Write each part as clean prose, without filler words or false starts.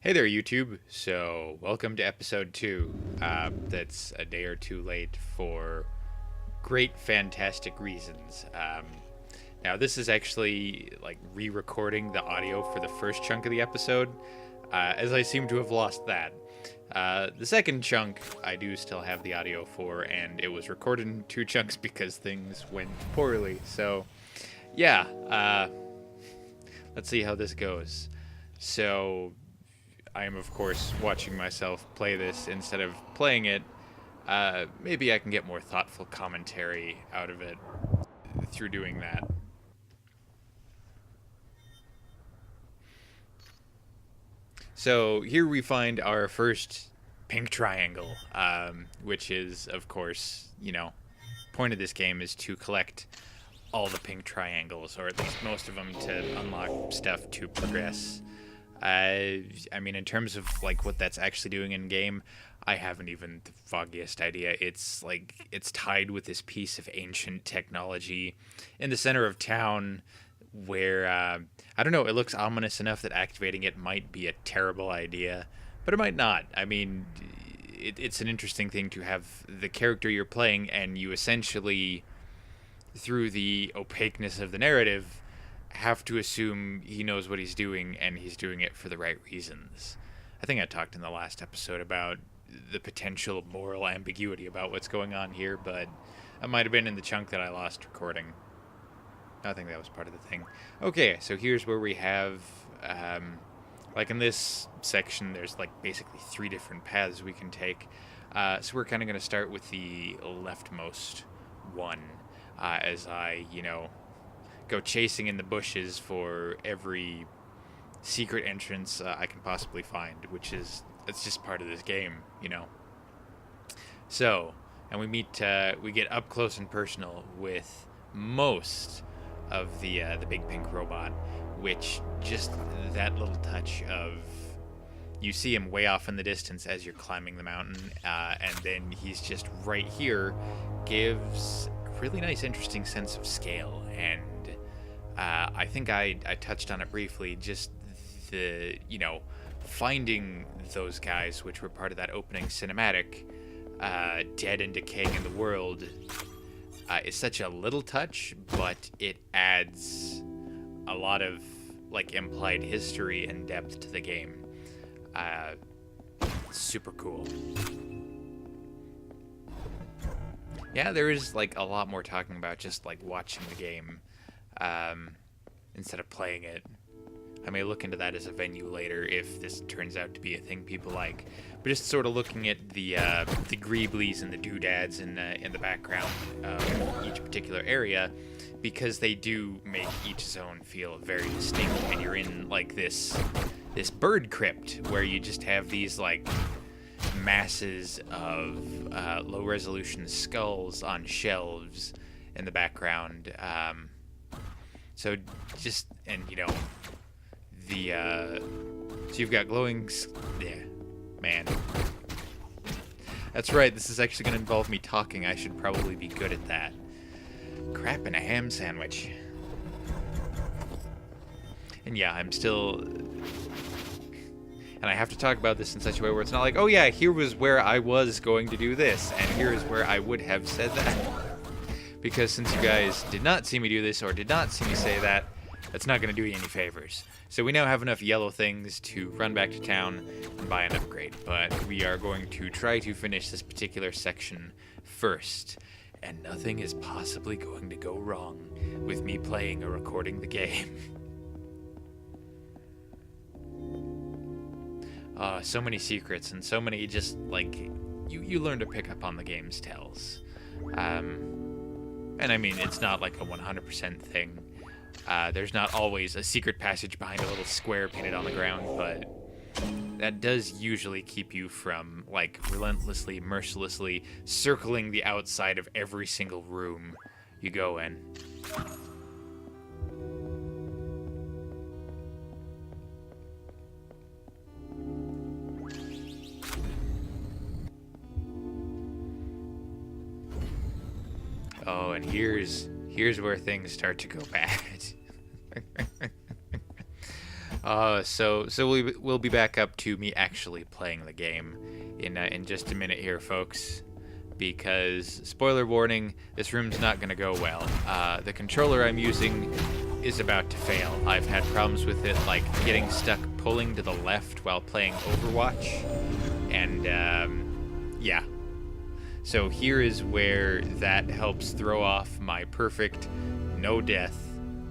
Hey there, YouTube. So, welcome to episode 2. That's a day or two late for great, fantastic reasons. Now, this is actually like re-recording the audio for the first chunk of the episode, as I seem to have lost that. The second chunk, I do still have the audio for, and it was recorded in two chunks because things went poorly. So, yeah, let's see how this goes. So, I am, of course, watching myself play this instead of playing it. Maybe I can get more thoughtful commentary out of it through doing that. So here we find our first pink triangle, which is, of course, point of this game is to collect all the pink triangles, or at least most of them, to unlock stuff to progress. I mean, in terms of like what that's actually doing in game, I haven't even the foggiest idea. It's tied with this piece of ancient technology in the center of town where, I don't know, it looks ominous enough that activating it might be a terrible idea, but it might not. I mean, it's an interesting thing to have the character you're playing and you essentially, through the opaqueness of the narrative, have to assume he knows what he's doing and he's doing it for the right reasons. I think I talked in the last episode about the potential moral ambiguity about what's going on here, but that might have been in the chunk that I lost recording. I think that was part of the thing. Okay, so here's where we have, like in this section, there's like basically 3 different paths we can take. So we're kind of going to start with the leftmost one, as I, go chasing in the bushes for every secret entrance I can possibly find, it's just part of this game, So, and we get up close and personal with most of the big pink robot, which just that little touch of, you see him way off in the distance as you're climbing the mountain, and then he's just right here, gives a really nice, interesting sense of scale. And I think I touched on it briefly, just the, finding those guys, which were part of that opening cinematic, dead and decaying in the world, is such a little touch, but it adds a lot of, like, implied history and depth to the game. Super cool. Yeah, there is, like, a lot more talking about just, like, watching the game instead of playing it. I may look into that as a venue later if this turns out to be a thing people like. But just sort of looking at the greeblies and the doodads in the background of each particular area, because they do make each zone feel very distinct. And you're in like this bird crypt where you just have these like masses of low resolution skulls on shelves in the background. So just, and so you've got glowing, yeah, man. That's right, this is actually going to involve me talking. I should probably be good at that. Crap in a ham sandwich. And yeah, I'm still, and I have to talk about this in such a way where it's not like, oh yeah, here was where I was going to do this, and here is where I would have said that. Because since you guys did not see me do this, or did not see me say that, that's not going to do you any favors. So we now have enough yellow things to run back to town and buy an upgrade, but we are going to try to finish this particular section first, and nothing is possibly going to go wrong with me playing or recording the game. So many secrets, and so many just, like, you learn to pick up on the game's tells. And I mean, it's not like a 100% thing. There's not always a secret passage behind a little square painted on the ground, but that does usually keep you from, like, relentlessly, mercilessly circling the outside of every single room you go in. Oh, and here's where things start to go bad. We'll be back up to me actually playing the game in just a minute here, folks. Because, spoiler warning, this room's not gonna go well. The controller I'm using is about to fail. I've had problems with it, like getting stuck pulling to the left while playing Overwatch. And, yeah. So here is where that helps throw off my perfect no-death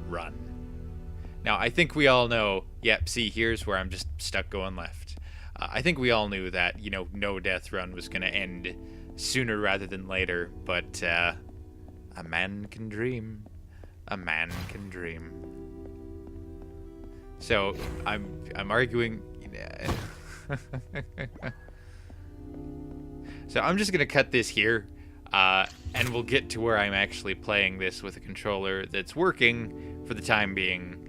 run. Now, I think we all know, yep, see, here's where I'm just stuck going left. I think we all knew that, you know, no-death run was going to end sooner rather than later, but a man can dream. A man can dream. So, I'm arguing... So I'm just going to cut this here, and we'll get to where I'm actually playing this with a controller that's working for the time being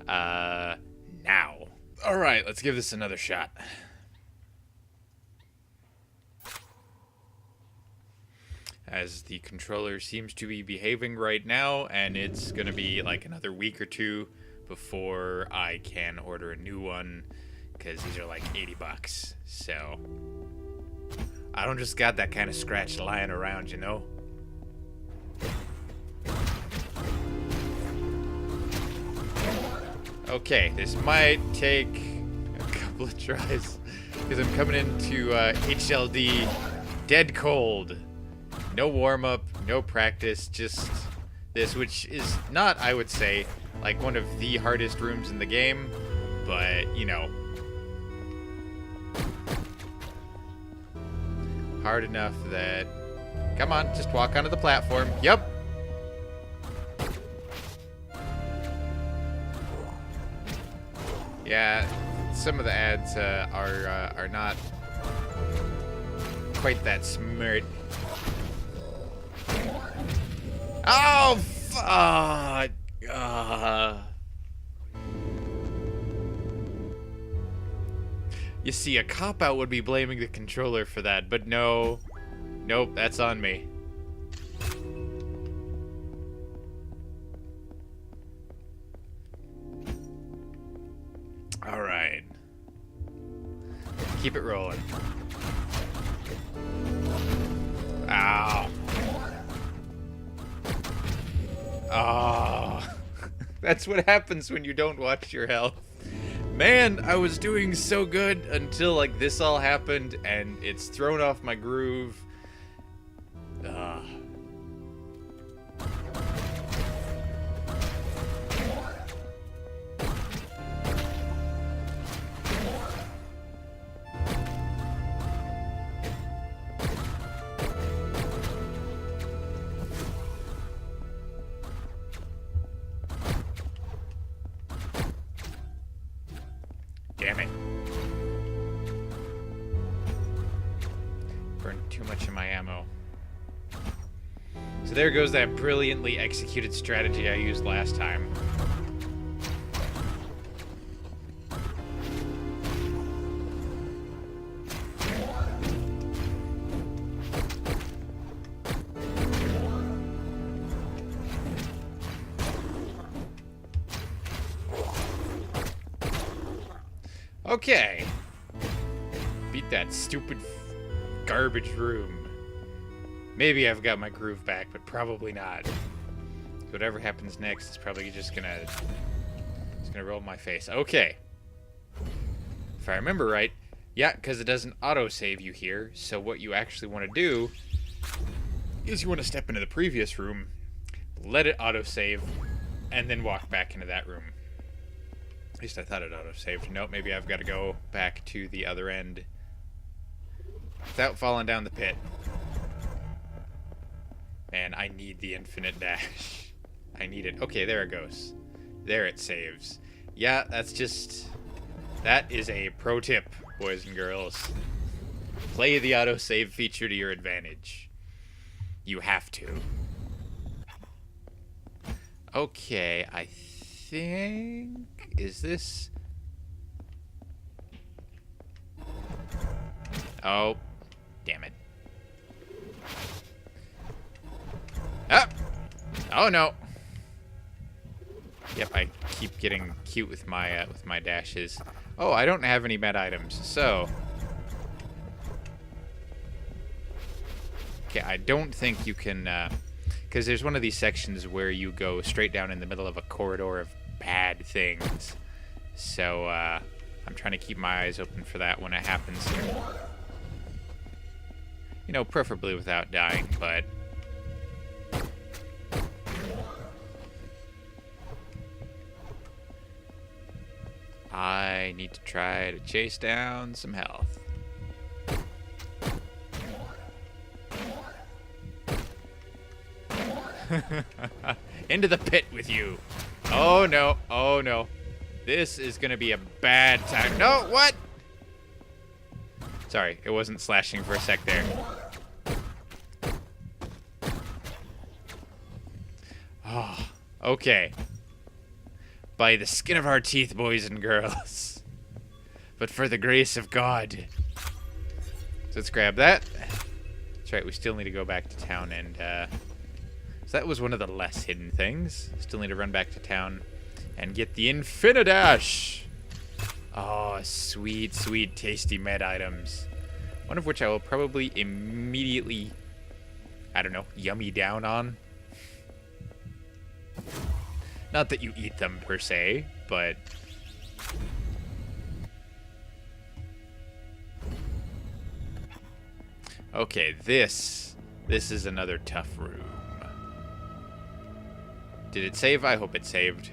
now. Alright, let's give this another shot. As the controller seems to be behaving right now, and it's going to be like another week or two before I can order a new one, because these are like $80, so... I don't just got that kind of scratch lying around, you know? Okay, this might take a couple of tries, because I'm coming into HLD dead cold. No warm-up, no practice, just this, which is not, I would say, like one of the hardest rooms in the game, but, you know... hard enough that... Come on, just walk onto the platform. Yep. Yeah, some of the ads are not quite that smart. Oh, fuck! You see, a cop-out would be blaming the controller for that, but no. Nope, that's on me. Alright. Keep it rolling. Ow. Oh. That's what happens when you don't watch your health. Man, I was doing so good until like this all happened and it's thrown off my groove. Ugh. Damn it. Burned too much of my ammo. So there goes that brilliantly executed strategy I used last time. Okay. Beat that stupid garbage room. Maybe I've got my groove back, but probably not. Whatever happens next is probably just gonna roll my face. Okay. If I remember right, yeah, because it doesn't auto-save you here, so what you actually want to do is you want to step into the previous room, let it auto-save, and then walk back into that room. At least I thought it auto-saved. Nope, maybe I've got to go back to the other end without falling down the pit. Man, I need the infinite dash. I need it. Okay, there it goes. There it saves. Yeah, that's just... that is a pro tip, boys and girls. Play the auto-save feature to your advantage. You have to. Okay, I think... is this... oh, damn it. Ah! Oh no. Yep, I keep getting cute with my dashes. Oh, I don't have any med items, so... Okay, I don't think you can... because there's one of these sections where you go straight down in the middle of a corridor of bad things. So, I'm trying to keep my eyes open for that when it happens. You know, preferably without dying, but... I need to try to chase down some health. Into the pit with you. Oh no, oh no. This is gonna be a bad time. No, what? Sorry, it wasn't slashing for a sec there. Oh, okay. By the skin of our teeth, boys and girls. But for the grace of God. So let's grab that. That's right, we still need to go back to town and, so that was one of the less hidden things. Still need to run back to town and get the Infinidash. Oh, sweet, sweet, tasty med items. One of which I will probably immediately, I don't know, yummy down on. Not that you eat them per se, but... Okay, this is another tough room. Did it save? I hope it saved.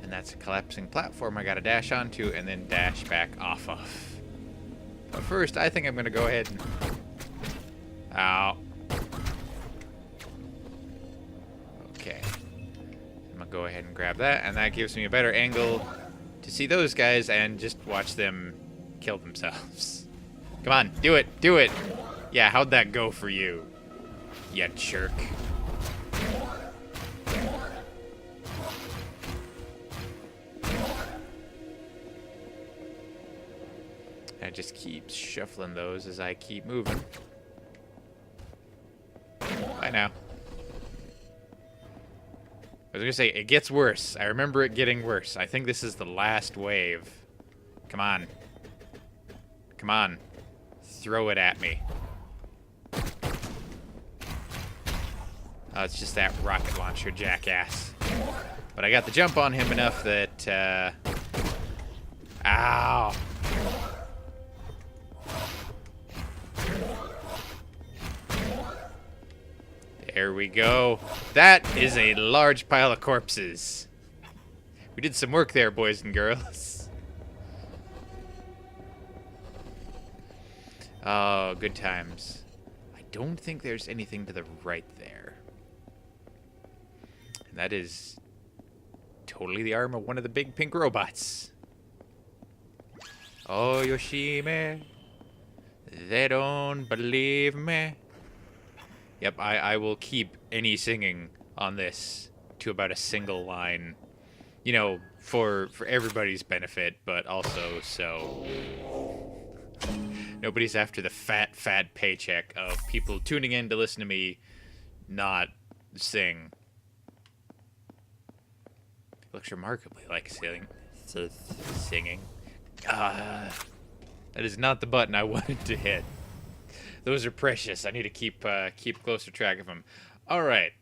And that's a collapsing platform I gotta dash onto and then dash back off of. But first, I think I'm gonna go ahead and... Ow. Okay. I'm gonna go ahead and grab that, and that gives me a better angle to see those guys and just watch them kill themselves. Come on, do it, do it! Yeah, how'd that go for you? You jerk. I just keep shuffling those as I keep moving. Bye now. I was gonna say, it gets worse. I remember it getting worse. I think this is the last wave. Come on. Come on. Throw it at me. Oh, it's just that rocket launcher jackass. But I got the jump on him enough that, ow! There we go. That is a large pile of corpses. We did some work there, boys and girls. Oh, good times. I don't think there's anything to the right there. And that is totally the arm of one of the big pink robots. Oh, Yoshime, they don't believe me. Yep, I will keep any singing on this to about a single line. You know, for everybody's benefit, but also so nobody's after the fat paycheck of people tuning in to listen to me not sing. It looks remarkably like singing. That is not the button I wanted to hit. Those are precious. I need to keep closer track of them. All right.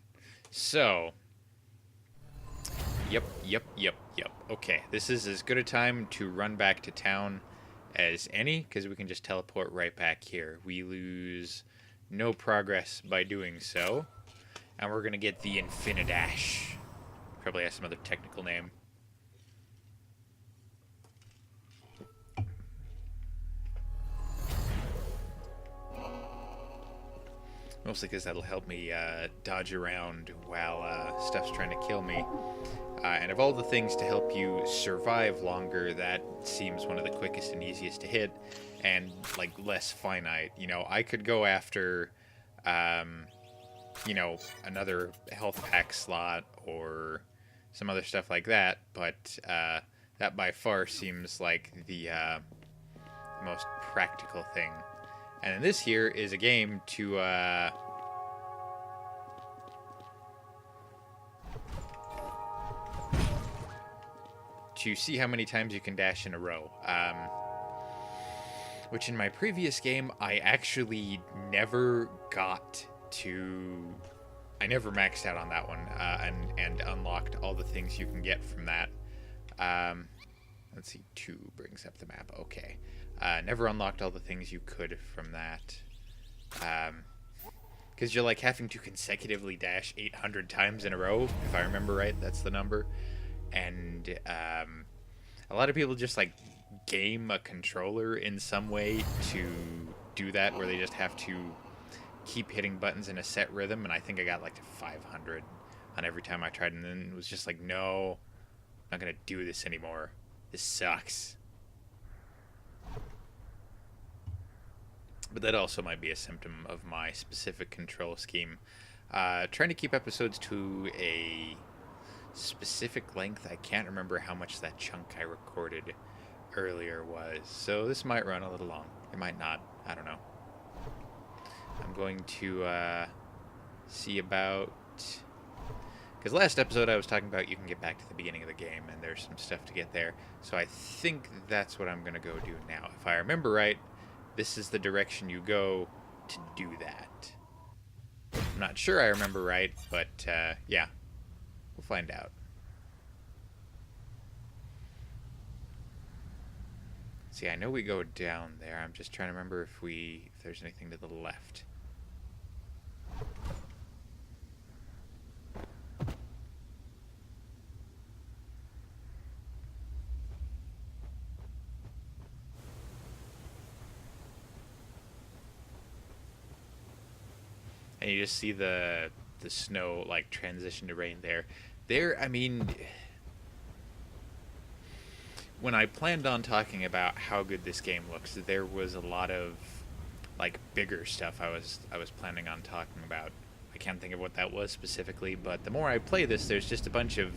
So, yep. Okay, this is as good a time to run back to town as any, because we can just teleport right back here. We lose no progress by doing so, and we're gonna get the Infinidash. Probably has some other technical name. Mostly because that'll help me dodge around while stuff's trying to kill me. And of all the things to help you survive longer, that seems one of the quickest and easiest to hit. and like less finite. You know, I could go after, you know, another health pack slot or some other stuff like that, but that by far seems like the most practical thing. And then this here is a game to see how many times you can dash in a row. Which in my previous game, I actually never got to... I never maxed out on that one and unlocked all the things you can get from that. Let's see, 2 brings up the map. Okay. Never unlocked all the things you could from that. Because you're like having to consecutively dash 800 times in a row, if I remember right, that's the number. And a lot of people just like game a controller in some way to do that, where they just have to keep hitting buttons in a set rhythm, and I think I got like to 500 on every time I tried, and then it was just like, no, I'm not gonna do this anymore. This sucks. But that also might be a symptom of my specific control scheme. Trying to keep episodes to a specific length. I can't remember how much that chunk I recorded earlier was, so this might run a little long. It might not. I don't know. I'm going to see about... Because last episode I was talking about you can get back to the beginning of the game, and there's some stuff to get there. So I think that's what I'm going to go do now. If I remember right, this is the direction you go to do that. I'm not sure I remember right, but yeah, we'll find out. See, I know we go down there. I'm just trying to remember if there's anything to the left. And you just see the snow like transition to rain there. I mean, when I planned on talking about how good this game looks, there was a lot of like bigger stuff I was planning on talking about. I can't think of what that was specifically, but the more I play this, there's just a bunch of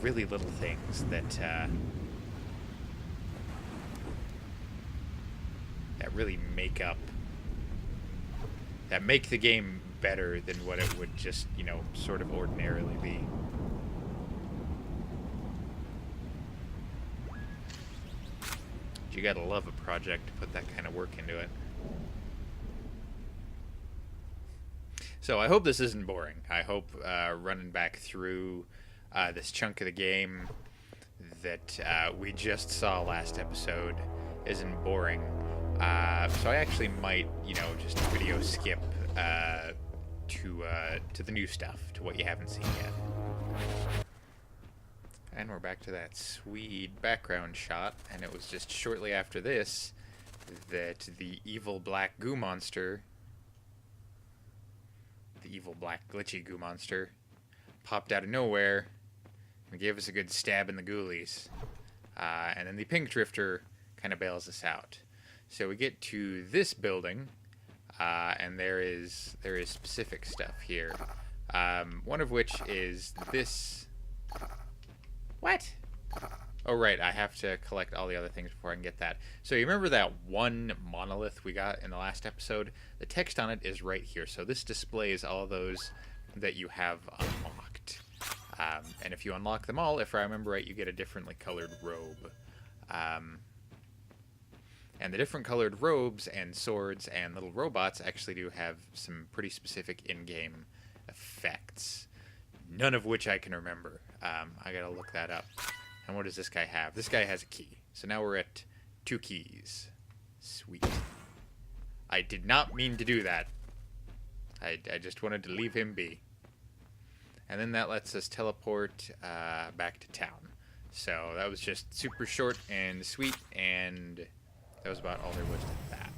really little things that really make the game better than what it would just, you know, sort of ordinarily be. You gotta love a project to put that kind of work into it. So I hope this isn't boring. I hope running back through this chunk of the game that we just saw last episode isn't boring. So I actually might, you know, just video skip to the new stuff, to what you haven't seen yet. And we're back to that sweet background shot, and it was just shortly after this that the evil black goo monster, the evil black glitchy goo monster, popped out of nowhere and gave us a good stab in the ghoulies. And then the pink drifter kind of bails us out. So we get to this building, and there is specific stuff here. One of which is this... What? Oh, right, I have to collect all the other things before I can get that. So you remember that one monolith we got in the last episode? The text on it is right here. So this displays all those that you have unlocked. And if you unlock them all, if I remember right, you get a differently colored robe. And the different colored robes and swords and little robots actually do have some pretty specific in-game effects. None of which I can remember. I gotta look that up. And what does this guy have? This guy has a key. So now we're at 2 keys. Sweet. I did not mean to do that. I just wanted to leave him be. And then that lets us teleport back to town. So that was just super short and sweet, and that was about all there was to that.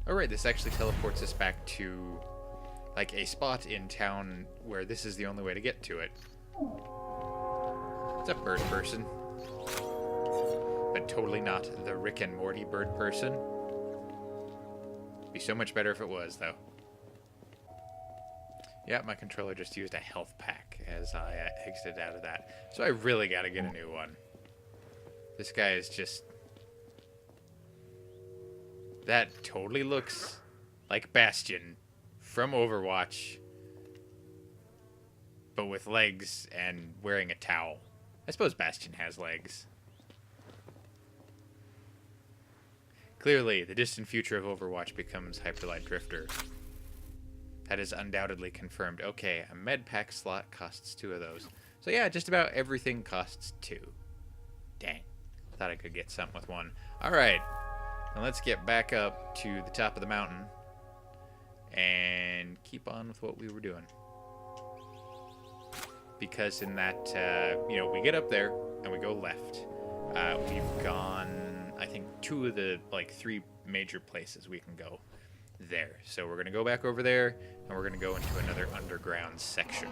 Alright, this actually teleports us back to like a spot in town where this is the only way to get to it. It's a bird person. But totally not the Rick and Morty bird person. Be so much better if it was, though. Yeah, my controller just used a health pack as I exited out of that. So I really gotta get a new one. This guy is just... That totally looks like Bastion from Overwatch, but with legs and wearing a towel. I suppose Bastion has legs. Clearly, the distant future of Overwatch becomes Hyperlight Drifter. That is undoubtedly confirmed. Okay, a med pack slot costs 2 of those. So yeah, just about everything costs 2. Dang. Thought I could get something with 1. Alright. Now let's get back up to the top of the mountain and keep on with what we were doing. Because in that, we get up there and we go left. We've gone, I think, 2 of the, 3 major places we can go there. So we're going to go back over there and we're going to go into another underground section.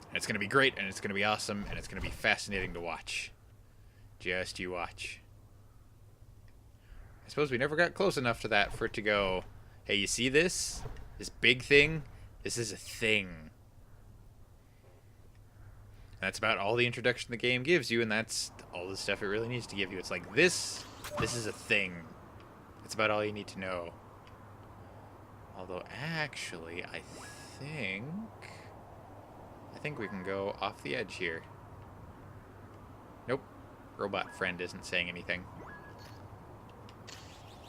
And it's going to be great and it's going to be awesome and it's going to be fascinating to watch. Just you watch. I suppose we never got close enough to that for it to go, hey, you see this? This big thing? This is a thing. That's about all the introduction the game gives you, and that's all the stuff it really needs to give you. It's like, this is a thing. That's about all you need to know. Although, actually, I think we can go off the edge here. Nope. Robot friend isn't saying anything.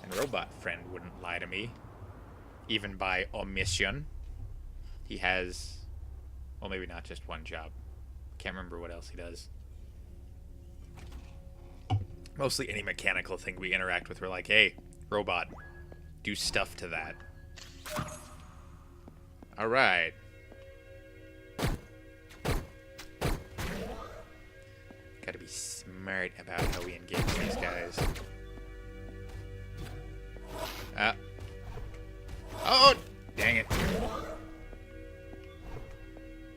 And robot friend wouldn't lie to me. Even by omission. He has, well, maybe not just one job. Can't remember what else he does. Mostly any mechanical thing we interact with, we're like, hey, robot, do stuff to that. Alright. Gotta be smart about how we engage these guys. Oh, dang it.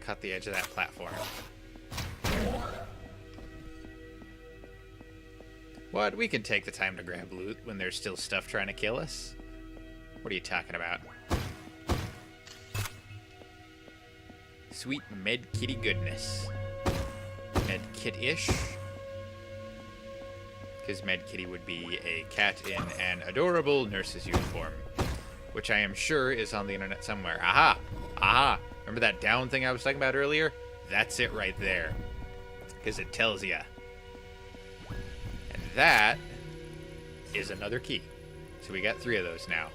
Cut the edge of that platform. What? We can take the time to grab loot when there's still stuff trying to kill us? What are you talking about? Sweet med kitty goodness. Med kit-ish. Because med kitty would be a cat in an adorable nurse's uniform. Which I am sure is on the internet somewhere. Aha! Aha! Remember that down thing I was talking about earlier? That's it right there. Because it tells ya. And that is another key. So we got 3 of those now.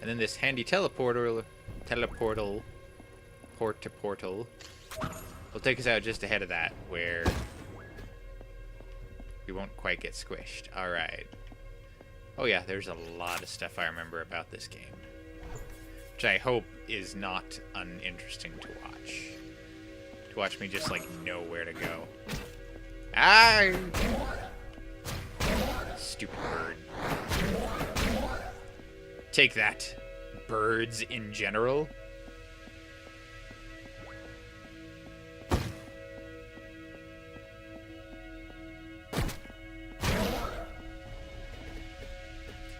And then this handy teleportal, port-to-portal, will take us out just ahead of that, where we won't quite get squished. Alright. Oh yeah, there's a lot of stuff I remember about this game. Which I hope is not uninteresting to watch. To watch me just, know where to go. Ah! Stupid bird. Take that, birds in general.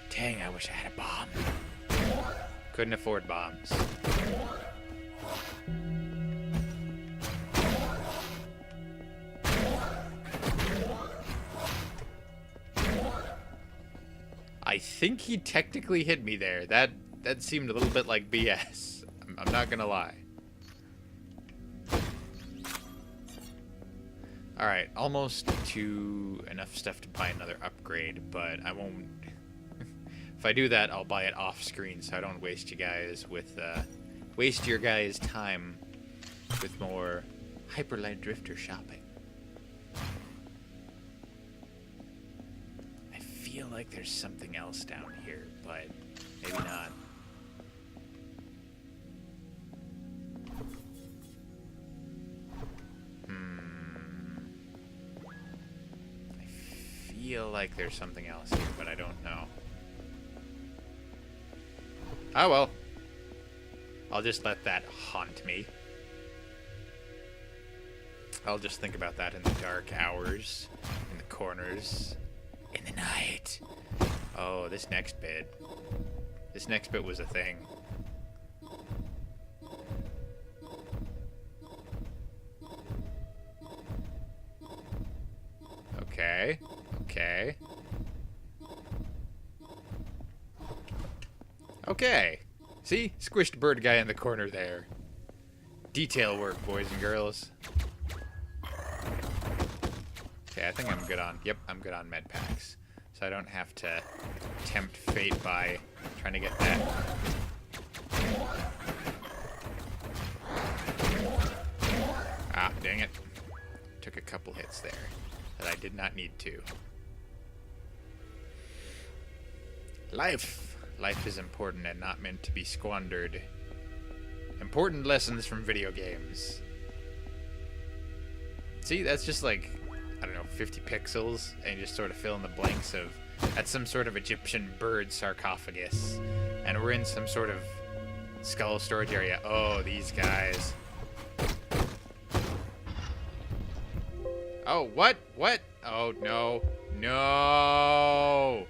Dang, I wish I had a bomb. Couldn't afford bombs. I think he technically hit me there. That seemed a little bit like BS. I'm not gonna lie. Alright, almost to enough stuff to buy another upgrade, but I won't. If I do that, I'll buy it off screen so I don't waste you guys with waste your guys' time with more Hyperlight Drifter shopping. I feel like there's something else down here, but maybe not. I feel like there's something else here, but I don't know. Oh well. I'll just let that haunt me. I'll just think about that in the dark hours, in the corners, in the night. Oh, this next bit. This next bit was a thing. Okay. Okay. Okay. See? Squished bird guy in the corner there. Detail work, boys and girls. Okay, I think I'm good on... Yep, I'm good on med packs. So I don't have to tempt fate by trying to get that. Ah, dang it. Took a couple hits there that I did not need to. Life. Life is important and not meant to be squandered. Important lessons from video games. See, that's just like, I don't know, 50 pixels, and you just sort of fill in the blanks of, that's some sort of Egyptian bird sarcophagus, and we're in some sort of skull storage area. Oh, these guys. Oh, what? What? Oh, no. No!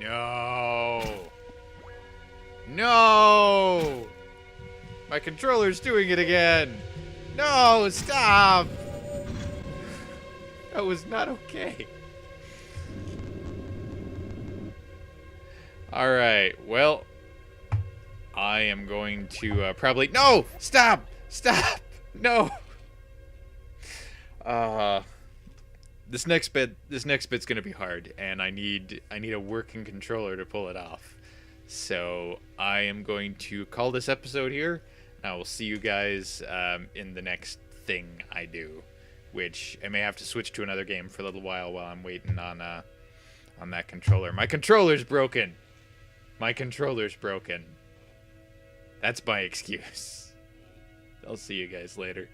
No! No! My controller's doing it again! No, stop! That was not okay. Alright, well, I am going to probably... No! Stop! Stop! No! This next bit's gonna be hard, and I need a working controller to pull it off. So I am going to call this episode here, and I will see you guys in the next thing I do, which I may have to switch to another game for a little while I'm waiting on that controller. My controller's broken. My controller's broken. That's my excuse. I'll see you guys later.